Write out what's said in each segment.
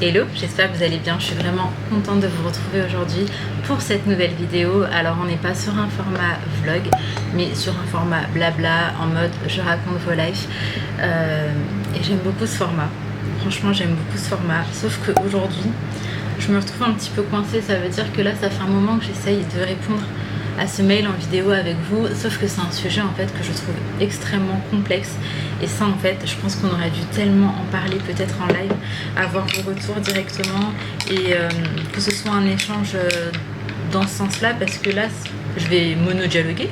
Hello, j'espère que vous allez bien, je suis vraiment contente de vous retrouver aujourd'hui pour cette nouvelle vidéo. Alors on n'est pas sur un format vlog, mais sur un format blabla, en mode je raconte vos lives. Et j'aime beaucoup ce format, franchement j'aime beaucoup ce format, sauf qu'aujourd'hui je me retrouve un petit peu coincée. Ça veut dire que là ça fait un moment que j'essaye de répondre à ce mail en vidéo avec vous, sauf que c'est un sujet en fait que je trouve extrêmement complexe, et ça en fait je pense qu'on aurait dû tellement en parler peut-être en live, avoir vos retours directement, et que ce soit un échange dans ce sens là, parce que là je vais mono-dialoguer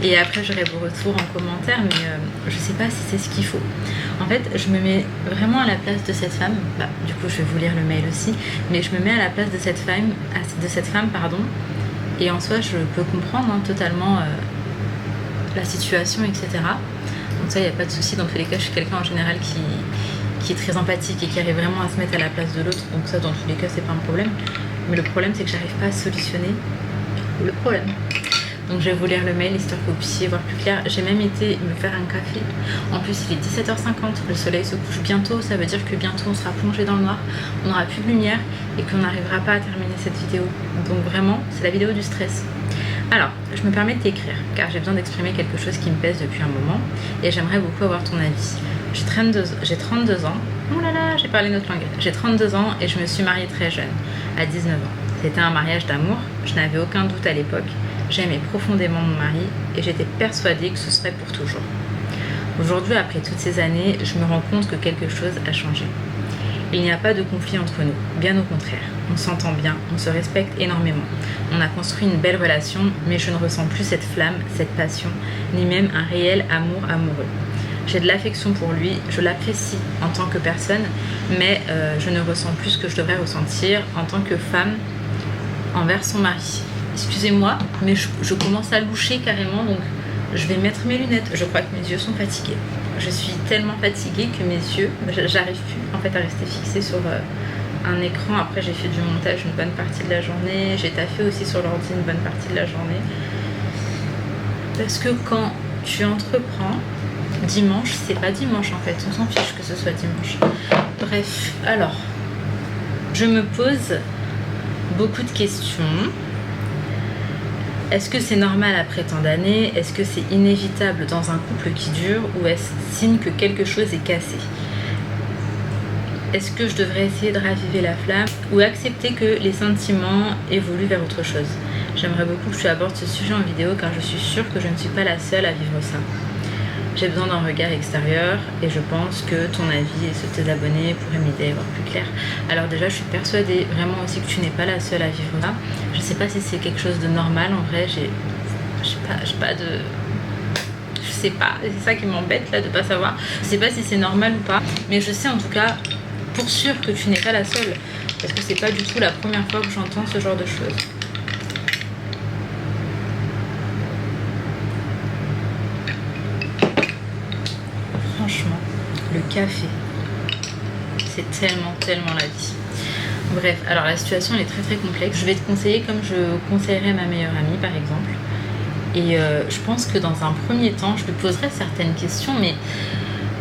et après j'aurai vos retours en commentaire, mais je sais pas si c'est ce qu'il faut. En fait je me mets vraiment à la place de cette femme, du coup je vais vous lire le mail aussi, mais je me mets à la place de cette femme, pardon. Et en soi, je peux comprendre totalement la situation, etc. Donc ça, il n'y a pas de souci. Dans tous les cas, je suis quelqu'un en général qui est très empathique et qui arrive vraiment à se mettre à la place de l'autre. Donc ça, dans tous les cas, c'est pas un problème. Mais le problème, c'est que j'arrive pas à solutionner le problème. Donc je vais vous lire le mail, histoire que vous puissiez voir plus clair. J'ai même été me faire un café. En plus, il est 17h50, le soleil se couche bientôt. Ça veut dire que bientôt, on sera plongé dans le noir. On n'aura plus de lumière et qu'on n'arrivera pas à terminer cette vidéo. Donc vraiment, c'est la vidéo du stress. Alors, je me permets de t'écrire, car j'ai besoin d'exprimer quelque chose qui me pèse depuis un moment. Et j'aimerais beaucoup avoir ton avis. J'ai 32 ans. Oh là là, j'ai parlé notre langue. J'ai 32 ans et je me suis mariée très jeune, à 19 ans. C'était un mariage d'amour. Je n'avais aucun doute à l'époque. J'aimais profondément mon mari et j'étais persuadée que ce serait pour toujours. Aujourd'hui, après toutes ces années, je me rends compte que quelque chose a changé. Il n'y a pas de conflit entre nous, bien au contraire. On s'entend bien, on se respecte énormément. On a construit une belle relation, mais je ne ressens plus cette flamme, cette passion, ni même un réel amour amoureux. J'ai de l'affection pour lui, je l'apprécie en tant que personne, mais je ne ressens plus ce que je devrais ressentir en tant que femme envers son mari. Excusez-moi, mais je commence à loucher carrément, donc je vais mettre mes lunettes. Je crois que mes yeux sont fatigués. Je suis tellement fatiguée que mes yeux, j'arrive plus en fait à rester fixée sur un écran. Après j'ai fait du montage une bonne partie de la journée, j'ai taffé aussi sur l'ordi une bonne partie de la journée. Parce que quand tu entreprends, dimanche, c'est pas dimanche en fait, on s'en fiche que ce soit dimanche. Bref, alors, je me pose beaucoup de questions. Est-ce que c'est normal après tant d'années? Est-ce que c'est inévitable dans un couple qui dure? Ou est-ce signe que quelque chose est cassé? Est-ce que je devrais essayer de raviver la flamme ou accepter que les sentiments évoluent vers autre chose? J'aimerais beaucoup que tu abordes ce sujet en vidéo, car je suis sûre que je ne suis pas la seule à vivre ça. J'ai besoin d'un regard extérieur et je pense que ton avis et ceux de tes abonnés pourraient m'aider à y voir plus clair. Alors déjà, je suis persuadée vraiment aussi que tu n'es pas la seule à vivre ça. Je sais pas si c'est quelque chose de normal. En vrai, je sais pas, c'est ça qui m'embête là de pas savoir. Je sais pas si c'est normal ou pas, mais je sais en tout cas pour sûr que tu n'es pas la seule, parce que c'est pas du tout la première fois que j'entends ce genre de choses. Franchement, le café, c'est tellement la vie. Bref, alors la situation elle est très complexe. Je vais te conseiller comme je conseillerais ma meilleure amie par exemple. Et je pense que dans un premier temps, je lui poserai certaines questions, mais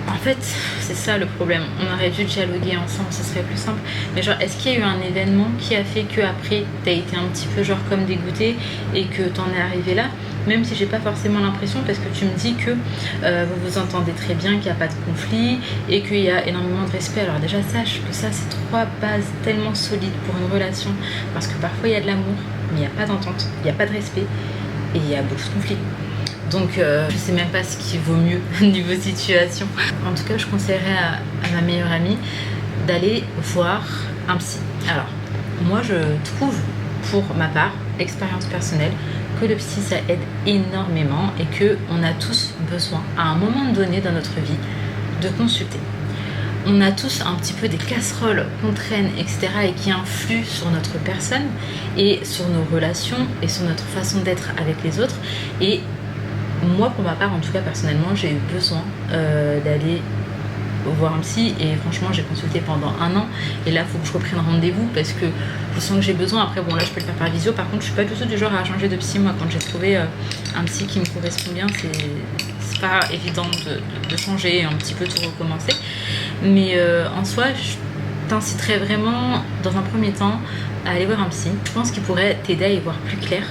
en fait, c'est ça le problème. On aurait dû dialoguer ensemble, ce serait plus simple. Mais genre, est-ce qu'il y a eu un événement qui a fait que après t'as été un petit peu genre comme dégoûtée et que t'en es arrivé là? Même si j'ai pas forcément l'impression, parce que tu me dis que vous vous entendez très bien, qu'il n'y a pas de conflit et qu'il y a énormément de respect. Alors déjà, sache que ça, c'est 3 bases tellement solides pour une relation, parce que parfois il y a de l'amour, mais il n'y a pas d'entente, il n'y a pas de respect et il y a beaucoup de conflits. Donc je sais même pas ce qui vaut mieux niveau situation. En tout cas, je conseillerais à ma meilleure amie d'aller voir un psy. Alors moi je trouve, pour ma part, l'expérience personnelle, que le psy ça aide énormément et que on a tous besoin à un moment donné dans notre vie de consulter. On a tous un petit peu des casseroles qu'on traîne, etc. et qui influent sur notre personne et sur nos relations et sur notre façon d'être avec les autres. Et moi, pour ma part, en tout cas personnellement, j'ai eu besoin d'aller voir un psy, et franchement j'ai consulté pendant 1 an, et là il faut que je reprenne rendez-vous parce que je sens que j'ai besoin. Après bon, là je peux le faire par visio. Par contre je suis pas du tout du genre à changer de psy. Moi quand j'ai trouvé un psy qui me correspond bien, c'est pas évident de changer et un petit peu tout recommencer. Mais en soi t'inciterais vraiment dans un premier temps à aller voir un psy. Je pense qu'il pourrait t'aider à y voir plus clair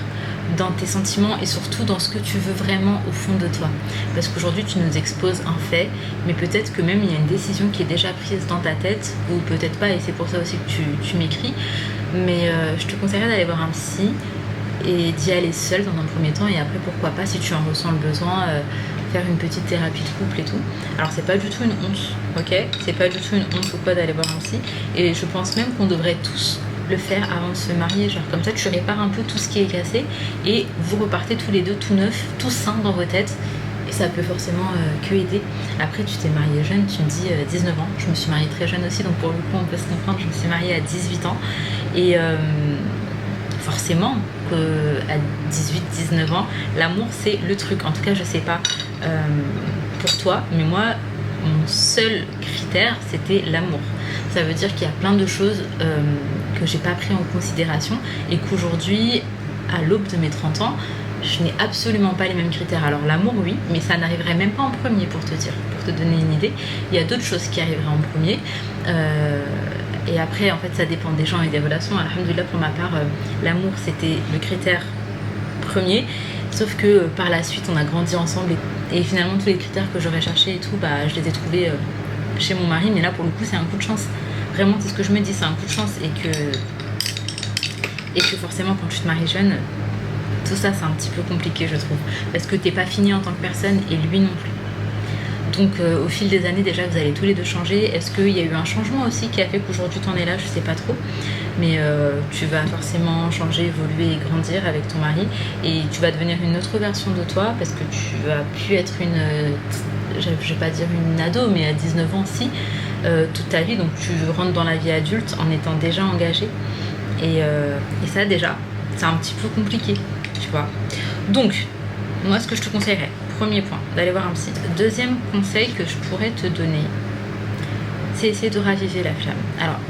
dans tes sentiments et surtout dans ce que tu veux vraiment au fond de toi. Parce qu'aujourd'hui tu nous exposes un fait, mais peut-être que même il y a une décision qui est déjà prise dans ta tête, ou peut-être pas, et c'est pour ça aussi que tu m'écris. Mais je te conseillerais d'aller voir un psy et d'y aller seul dans un premier temps, et après pourquoi pas, si tu en ressens le besoin, faire une petite thérapie de couple et tout. Alors c'est pas du tout une honte, ok, c'est pas du tout une honte ou quoi d'aller voir un psy, et je pense même qu'on devrait tous le faire avant de se marier, genre comme ça tu répares un peu tout ce qui est cassé et vous repartez tous les deux tout neufs, tout sains dans vos têtes, et ça peut forcément que aider. Après tu t'es mariée jeune, tu me dis 19 ans, je me suis mariée très jeune aussi, donc pour le coup on peut se comprendre, je me suis mariée à 18 ans et forcément qu'à 18-19 ans l'amour c'est le truc, en tout cas je sais pas pour toi, mais moi mon seul critère c'était l'amour. Ça veut dire qu'il y a plein de choses que j'ai pas pris en considération et qu'aujourd'hui, à l'aube de mes 30 ans, je n'ai absolument pas les mêmes critères. Alors l'amour, oui, mais ça n'arriverait même pas en premier pour te dire, pour te donner une idée. Il y a d'autres choses qui arriveraient en premier. Et après, en fait, ça dépend des gens et des relations. Alhamdoulilah, pour ma part, l'amour, c'était le critère premier. Sauf que par la suite, on a grandi ensemble et finalement, tous les critères que j'aurais cherchés et tout, bah, je les ai trouvés chez mon mari. Mais là, pour le coup, c'est un coup de chance. Vraiment, c'est ce que je me dis, c'est un coup de chance. Et que forcément, quand tu te maries jeune, tout ça, c'est un petit peu compliqué, je trouve. Parce que t'es pas fini en tant que personne et lui non plus. Donc au fil des années déjà vous allez tous les deux changer. Est-ce qu'il y a eu un changement aussi qui a fait qu'aujourd'hui tu en es là? Je sais pas trop, mais tu vas forcément changer, évoluer et grandir avec ton mari, et tu vas devenir une autre version de toi, parce que tu vas plus être une, je vais pas dire une ado, mais à 19 ans si, toute ta vie. Donc tu rentres dans la vie adulte en étant déjà engagée, et ça déjà c'est un petit peu compliqué, tu vois. Donc moi ce que je te conseillerais, premier point, d'aller voir un psy. Deuxième conseil que je pourrais te donner, c'est essayer de raviver la flamme. Alors,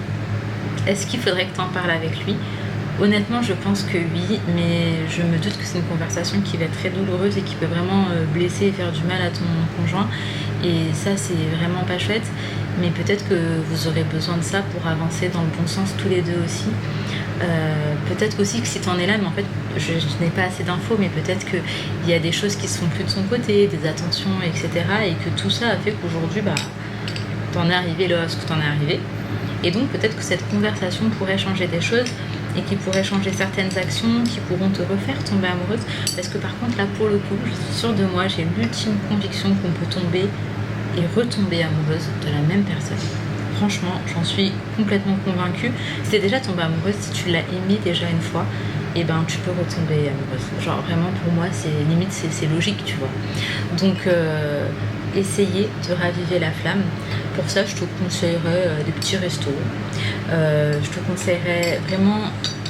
est-ce qu'il faudrait que tu en parles avec lui? Honnêtement, je pense que oui, mais je me doute que c'est une conversation qui va être très douloureuse et qui peut vraiment blesser et faire du mal à ton conjoint. Et ça, c'est vraiment pas chouette. Mais peut-être que vous aurez besoin de ça pour avancer dans le bon sens tous les deux aussi. Peut-être aussi que si tu en es là, mais en fait je n'ai pas assez d'infos, mais peut-être qu'il y a des choses qui se font plus de son côté, des attentions, etc. Et que tout ça a fait qu'aujourd'hui t'en es arrivé là à ce que t'en es arrivé. Et donc peut-être que cette conversation pourrait changer des choses, et qui pourrait changer certaines actions qui pourront te refaire tomber amoureuse. Parce que par contre là pour le coup, je suis sûre de moi, j'ai l'ultime conviction qu'on peut tomber et retomber amoureuse de la même personne. Franchement, j'en suis complètement convaincue. Si t'es déjà tombée amoureuse, si tu l'as aimé déjà une fois, et ben tu peux retomber amoureuse. Genre vraiment pour moi, c'est limite, c'est logique, tu vois. Donc essayez de raviver la flamme. Pour ça, je te conseillerais des petits restos. Je te conseillerais vraiment,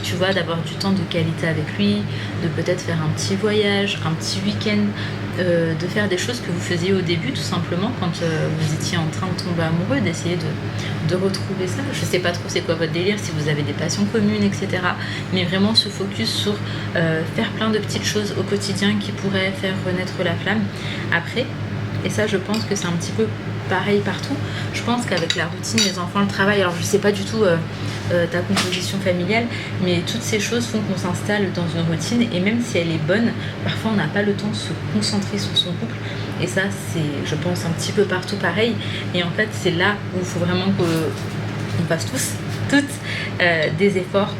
tu vois, d'avoir du temps de qualité avec lui, de peut-être faire un petit voyage, un petit week-end, de faire des choses que vous faisiez au début tout simplement quand vous étiez en train de tomber amoureux, d'essayer de retrouver ça. Je sais pas trop c'est quoi votre délire, si vous avez des passions communes, etc. Mais vraiment se focus sur faire plein de petites choses au quotidien qui pourraient faire renaître la flamme. Après, et ça je pense que c'est un petit peu pareil partout, je pense qu'avec la routine, les enfants, le travail, alors je sais pas du tout ta composition familiale, mais toutes ces choses font qu'on s'installe dans une routine, et même si elle est bonne, parfois on n'a pas le temps de se concentrer sur son couple, et ça c'est, je pense, un petit peu partout pareil. Et en fait c'est là où il faut vraiment qu'on fasse toutes des efforts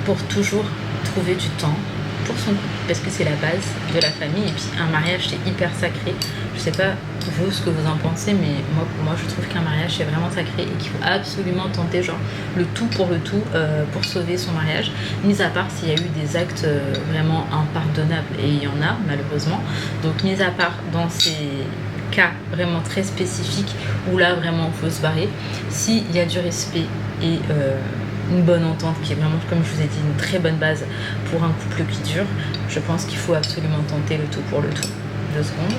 pour toujours trouver du temps pour son couple, parce que c'est la base de la famille. Et puis un mariage c'est hyper sacré. Je sais pas vous ce que vous en pensez, mais pour moi je trouve qu'un mariage c'est vraiment sacré et qu'il faut absolument tenter genre le tout pour sauver son mariage, mis à part s'il y a eu des actes vraiment impardonnables, et il y en a malheureusement. Donc mis à part dans ces cas vraiment très spécifiques où là vraiment il faut se barrer, s'il y a du respect et une bonne entente qui est vraiment, comme je vous ai dit, une très bonne base pour un couple qui dure, je pense qu'il faut absolument tenter le tout pour le tout. 2 secondes.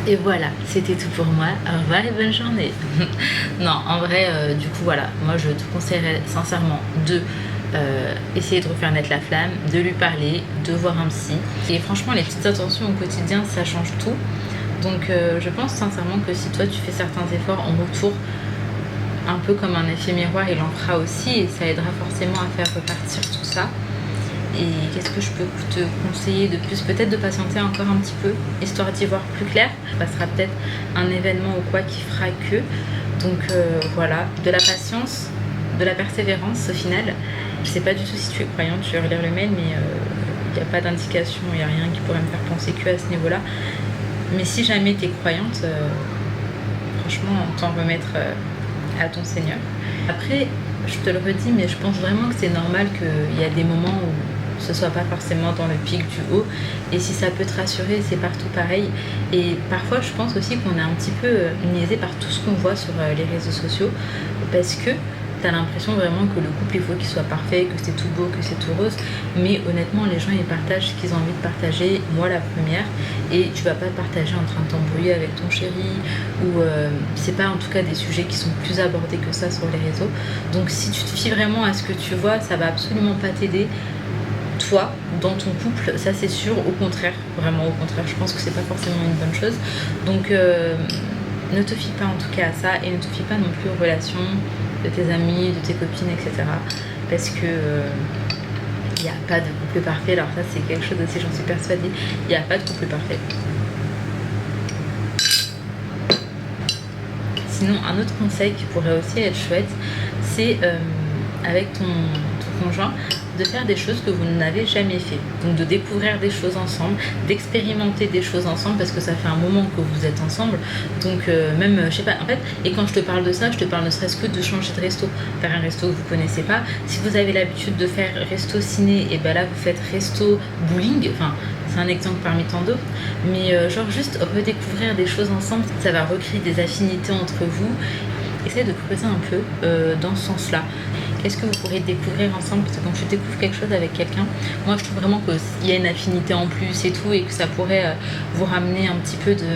Et voilà, c'était tout pour moi. Au revoir et bonne journée. Non, en vrai, du coup, voilà. Moi, je te conseillerais sincèrement de essayer de refaire naître la flamme, de lui parler, de voir un psy. Et franchement, les petites attentions au quotidien, ça change tout. Donc je pense sincèrement que si toi tu fais certains efforts en retour, un peu comme un effet miroir, il en fera aussi et ça aidera forcément à faire repartir tout ça. Et qu'est-ce que je peux te conseiller de plus? Peut-être de patienter encore un petit peu, histoire d'y voir plus clair. Ça sera peut-être un événement ou quoi qui fera que. Donc voilà, de la patience, de la persévérance au final. Je sais pas du tout si tu es croyante, je vais relire le mail, mais il n'y a pas d'indication, il n'y a rien qui pourrait me faire penser que à ce niveau-là. Mais si jamais tu es croyante, franchement, t'en remettre à ton Seigneur. Après, je te le redis, mais je pense vraiment que c'est normal qu'il y a des moments où ce soit pas forcément dans le pic du haut, et si ça peut te rassurer, c'est partout pareil. Et parfois je pense aussi qu'on est un petit peu niaisé par tout ce qu'on voit sur les réseaux sociaux, parce que t'as l'impression vraiment que le couple, il faut qu'il soit parfait, que c'est tout beau, que c'est tout rose, mais honnêtement les gens ils partagent ce qu'ils ont envie de partager, moi la première, et tu vas pas te partager en train de t'embrouiller avec ton chéri, ou c'est pas en tout cas des sujets qui sont plus abordés que ça sur les réseaux. Donc si tu te fies vraiment à ce que tu vois, ça va absolument pas t'aider toi dans ton couple, ça c'est sûr. Au contraire, vraiment au contraire, je pense que c'est pas forcément une bonne chose. Donc ne te fie pas en tout cas à ça, et ne te fie pas non plus aux relations de tes amis, de tes copines, etc. Parce que il n'y a pas de couple parfait. Alors ça c'est quelque chose aussi, j'en suis persuadée, il n'y a pas de couple parfait. Sinon, un autre conseil qui pourrait aussi être chouette, c'est avec ton conjoint, de faire des choses que vous n'avez jamais fait. Donc de découvrir des choses ensemble, d'expérimenter des choses ensemble, parce que ça fait un moment que vous êtes ensemble. Donc même, je sais pas, en fait, et quand je te parle de ça, je te parle ne serait-ce que de changer de resto, faire un resto que vous connaissez pas. Si vous avez l'habitude de faire resto ciné, et ben là vous faites resto bowling, enfin c'est un exemple parmi tant d'autres, mais genre juste redécouvrir des choses ensemble, ça va recréer des affinités entre vous. Essayez de creuser un peu dans ce sens-là. Qu'est-ce que vous pourrez découvrir ensemble? Parce que quand tu découvres quelque chose avec quelqu'un, moi je trouve vraiment qu'il y a une affinité en plus et tout, et que ça pourrait vous ramener un petit peu de...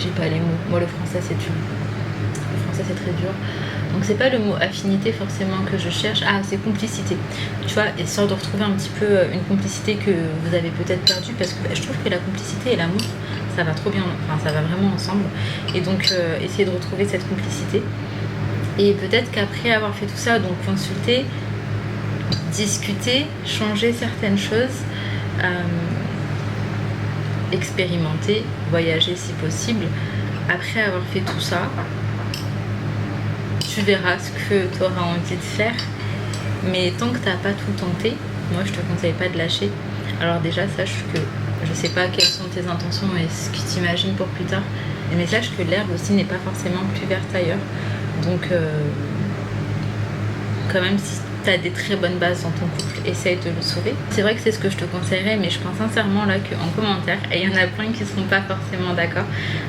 J'ai pas les mots. Moi le français c'est dur. Le français c'est très dur. Donc c'est pas le mot affinité forcément que je cherche. Ah, c'est complicité. Tu vois, histoire de retrouver un petit peu une complicité que vous avez peut-être perdue, parce que je trouve que la complicité et l'amour, ça va trop bien, enfin ça va vraiment ensemble. Et donc essayez de retrouver cette complicité. Et peut-être qu'après avoir fait tout ça, donc consulter, discuter, changer certaines choses, expérimenter, voyager si possible. Après avoir fait tout ça, tu verras ce que tu auras envie de faire. Mais tant que tu n'as pas tout tenté, moi je te conseille pas de lâcher. Alors déjà sache que je sais pas quelles sont tes intentions et ce que tu imagines pour plus tard, mais sache que l'herbe aussi n'est pas forcément plus verte ailleurs. Donc quand même, si tu as des très bonnes bases dans ton couple, essaye de le sauver. C'est vrai que c'est ce que je te conseillerais, mais je pense sincèrement là qu'en commentaire, et il y en a plein qui ne seront pas forcément d'accord.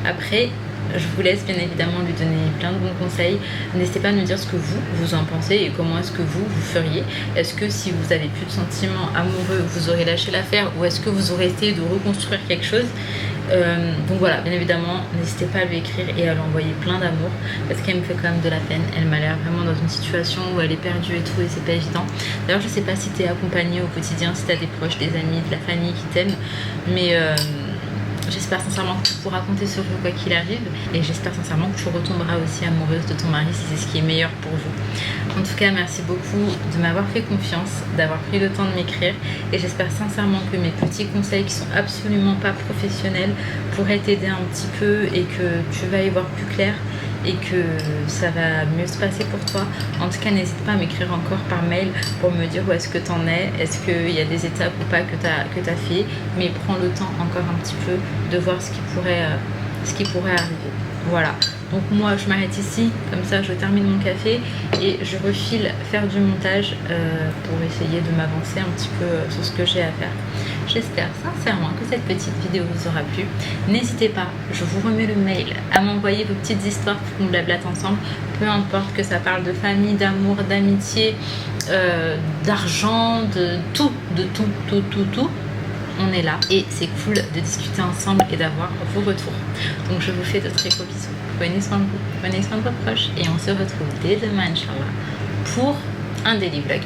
Après, je vous laisse bien évidemment lui donner plein de bons conseils. N'hésitez pas à me dire ce que vous en pensez et comment est-ce que vous feriez. Est-ce que si vous avez plus de sentiments amoureux, vous aurez lâché l'affaire, ou est-ce que vous aurez essayé de reconstruire quelque chose? Donc voilà, bien évidemment, n'hésitez pas à lui écrire et à lui envoyer plein d'amour, parce qu'elle me fait quand même de la peine. Elle m'a l'air vraiment dans une situation où elle est perdue et tout, et c'est pas évident. D'ailleurs, je sais pas si tu es accompagnée au quotidien, si tu as des proches, des amis, de la famille qui t'aiment, mais j'espère sincèrement que tu pourras compter sur eux quoi qu'il arrive, et j'espère sincèrement que tu retomberas aussi amoureuse de ton mari si c'est ce qui est meilleur pour vous. En tout cas, merci beaucoup de m'avoir fait confiance, d'avoir pris le temps de m'écrire, et j'espère sincèrement que mes petits conseils qui sont absolument pas professionnels pourraient t'aider un petit peu, et que tu vas y voir plus clair, et que ça va mieux se passer pour toi. En tout cas, n'hésite pas à m'écrire encore par mail pour me dire où est-ce que t'en es, est-ce qu'il y a des étapes ou pas que t'as fait, mais prends le temps encore un petit peu de voir ce qui pourrait arriver. Voilà, donc moi je m'arrête ici, comme ça je termine mon café et je refile faire du montage pour essayer de m'avancer un petit peu sur ce que j'ai à faire. J'espère sincèrement que cette petite vidéo vous aura plu. N'hésitez pas, je vous remets le mail, à m'envoyer vos petites histoires pour qu'on blablate ensemble. Peu importe que ça parle de famille, d'amour, d'amitié, d'argent, de tout. On est là et c'est cool de discuter ensemble et d'avoir vos retours. Donc je vous fais de très gros bisous. Prenez soin de vous, prenez soin de vos proches, et on se retrouve dès demain, Inch'Allah, pour un daily vlog.